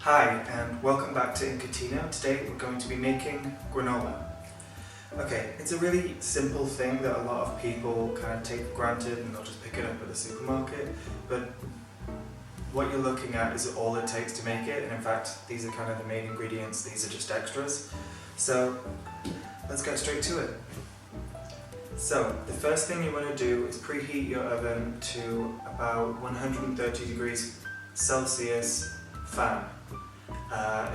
Hi and welcome back to Incatino. Today we're going to be making granola. Okay, it's a really simple thing that a lot of people kind of take for granted and they'll just pick it up at the supermarket, but what you're looking at is all it takes to make it, and in fact these are kind of the main ingredients, these are just extras. So let's get straight to it. So the first thing you want to do is preheat your oven to about 130 degrees Celsius fan.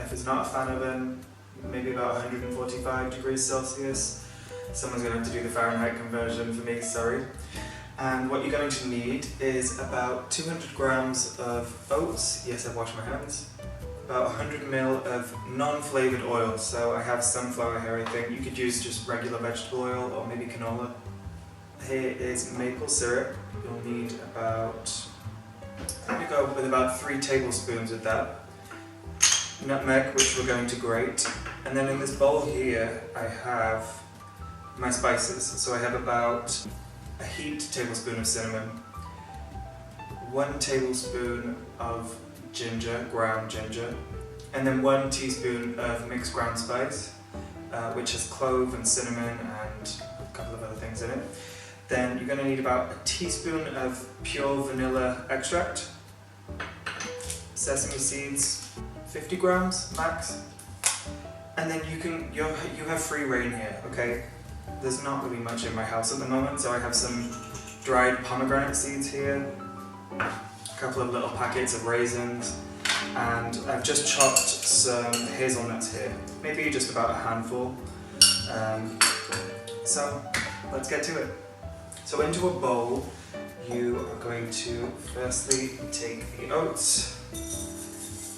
If it's not a fan oven, maybe about 145 degrees Celsius. Someone's going to have to do the Fahrenheit conversion for me, sorry. And what you're going to need is about 200 grams of oats, yes I've washed my hands, about 100 ml of non-flavoured oil, so I have sunflower here I think, you could use just regular vegetable oil or maybe canola. Here is maple syrup, you'll need about, I'm going to go with about 3 tablespoons of that. Nutmeg, which we're going to grate, and then in this bowl here I have my spices. So I have about a heaped tablespoon of cinnamon, 1 tablespoon of ginger, ground ginger, and then 1 teaspoon of mixed ground spice, which has clove and cinnamon and a couple of other things in it. Then you're going to need about a teaspoon of pure vanilla extract, sesame seeds, 50 grams max, and then you have free reign here, okay? There's not really much in my house at the moment, so I have some dried pomegranate seeds here, a couple of little packets of raisins, and I've just chopped some hazelnuts here, maybe just about a handful. So let's get to it. So into a bowl, you are going to firstly take the oats.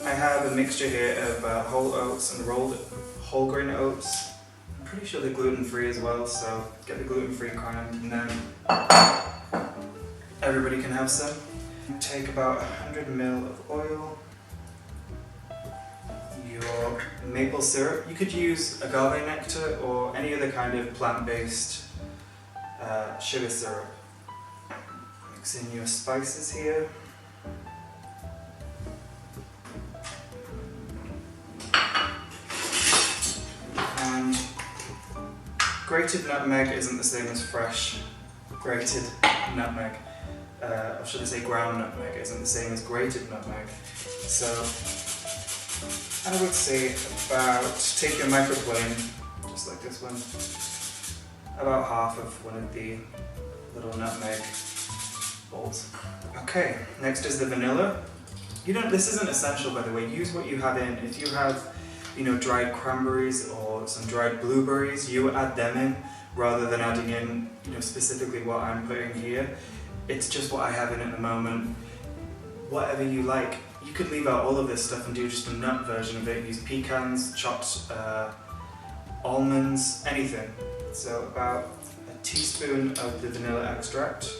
I have a mixture here of whole oats and rolled whole grain oats. I'm pretty sure they're gluten-free as well, so get the gluten-free kind, and then everybody can have some. Take about 100 ml of oil, your maple syrup. You could use agave nectar or any other kind of plant-based sugar syrup. Mix in your spices here. Grated nutmeg isn't the same as fresh grated nutmeg, or should I say ground nutmeg isn't the same as grated nutmeg. So I would say take your microplane, just like this one, about half of one of the little nutmeg balls. Okay, next is the vanilla. This isn't essential by the way, use what you have in. If you have dried cranberries or some dried blueberries, you add them in rather than adding in specifically what I'm putting here. It's just what I have in at the moment. Whatever you like. You could leave out all of this stuff and do just a nut version of it. Use pecans, chopped almonds, anything. So about a teaspoon of the vanilla extract,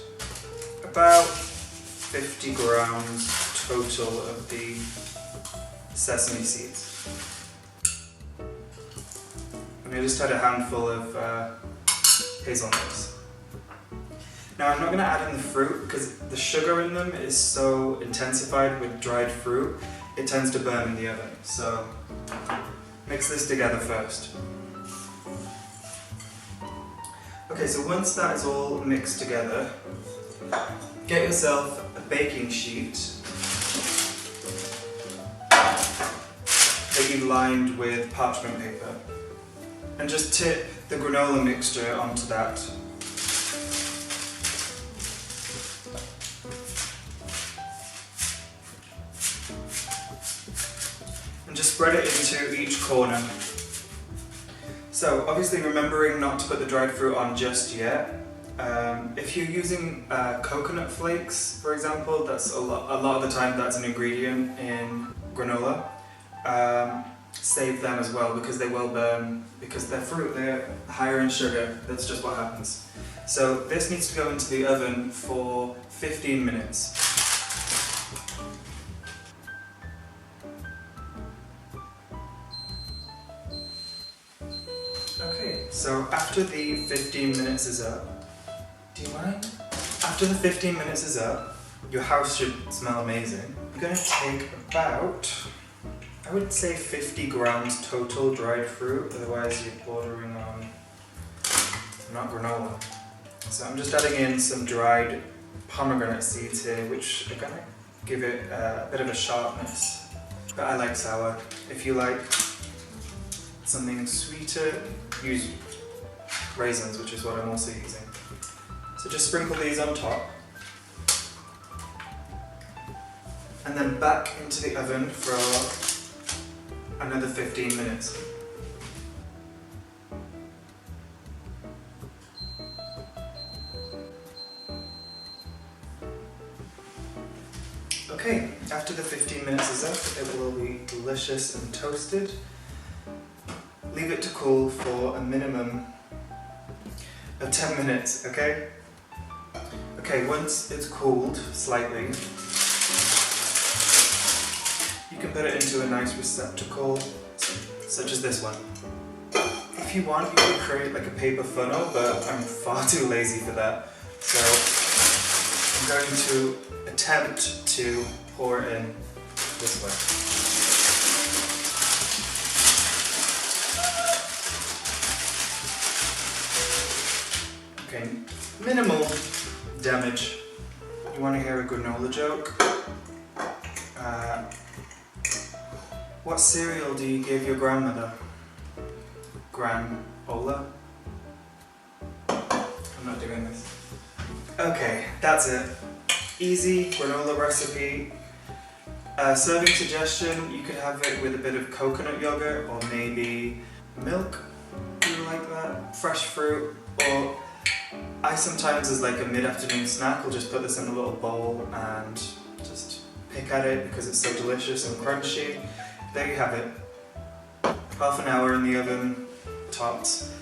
about 50 grams total of the sesame seeds. And I just had a handful of hazelnuts. Now I'm not going to add in the fruit because the sugar in them is so intensified with dried fruit, it tends to burn in the oven. So mix this together first. Okay, so once that is all mixed together, get yourself a baking sheet that you've lined with parchment paper. And just tip the granola mixture onto that. And just spread it into each corner. So obviously remembering not to put the dried fruit on just yet. If you're using coconut flakes, for example, that's a lot of the time that's an ingredient in granola. Save them as well because they will burn, because they're fruit, they're higher in sugar, that's just what happens. So this needs to go into the oven for 15 minutes. Okay, so after the 15 minutes is up, do you mind? After the 15 minutes is up, your house should smell amazing. You're going to take about I would say 50 grams total dried fruit, otherwise you're bordering on not granola. So I'm just adding in some dried pomegranate seeds here, which are going to give it a bit of a sharpness. But I like sour. If you like something sweeter, use raisins, which is what I'm also using. So just sprinkle these on top. And then back into the oven for another 15 minutes. Okay, after the 15 minutes is up, it will be delicious and toasted. Leave it to cool for a minimum of 10 minutes, okay? Okay, once it's cooled slightly, you can put it into a nice receptacle, such as this one. If you want, you could create like a paper funnel, but I'm far too lazy for that. So I'm going to attempt to pour it in this way. Okay, minimal damage. You want to hear a granola joke? What cereal do you give your grandmother? Granola? I'm not doing this. Okay, that's it. Easy granola recipe. Serving suggestion, you could have it with a bit of coconut yogurt or maybe milk. Do you like that? Fresh fruit. Or I sometimes, as like a mid-afternoon snack, will just put this in a little bowl and just pick at it because it's so delicious and crunchy. There you have it. Half an hour in the oven, tops,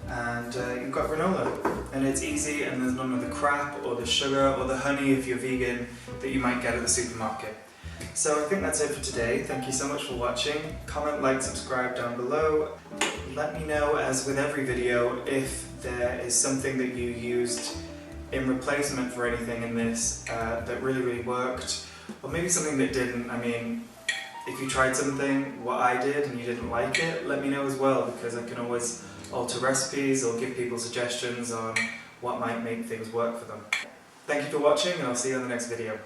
and you've got granola. And it's easy, and there's none of the crap or the sugar or the honey, if you're vegan, that you might get at the supermarket. So I think that's it for today. Thank you so much for watching. Comment, like, subscribe down below. Let me know, as with every video, if there is something that you used in replacement for anything in this that really worked, or maybe something that didn't. I mean, if you tried something, what I did, and you didn't like it, let me know as well, because I can always alter recipes or give people suggestions on what might make things work for them. Thank you for watching, and I'll see you on the next video.